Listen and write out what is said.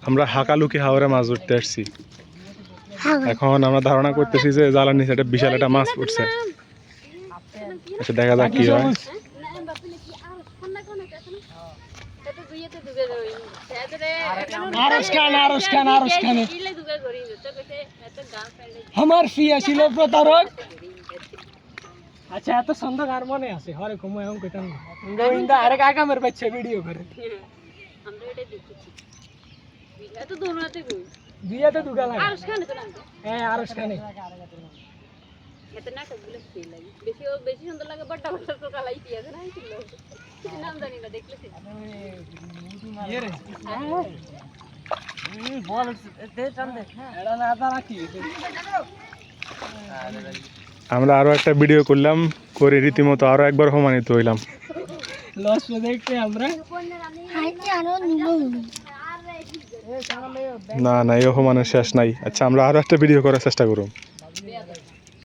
আমরা হাকালুকি হাওরে মাছ ধরতে আসছি। এখন আমরা ধারণা করতেছি যে জালার নিচে একটা বিশাল একটা মাছ পড়ছে। আচ্ছা দেখা যাক কি হয়। আমার ফিয়া ছিল প্রতারক। আচ্ছা এত সুন্দর আর মনে আছে হরে ঘুমায় আমি কইতাম গোবিন্দা আরে কাকা মের বাচ্চা ভিডিও করে আমরা এটা দেখেছি এত দৌড়াতে কই বিয়াতে দুগা লাগে আরশ খানে তো নাম হ্যাঁ আরশ খানে এত না কবুল ফিল লাগে বেশি সুন্দর লাগে বড় বড় তো কালাই দিয়া না ছিল নাম জানি না দেখলেছি ইয়ে রে বল দে চান দে এডা না আদা রাখি আমরা আরো একটা ভিডিও করলাম, করে রীতিমতো আরো একবার প্রমাণিত হইলাম। লস দেখতে আমরা না না এই অপমানের শেষ নাই। আচ্ছা আমরা আরো একটা ভিডিও করার চেষ্টা করব।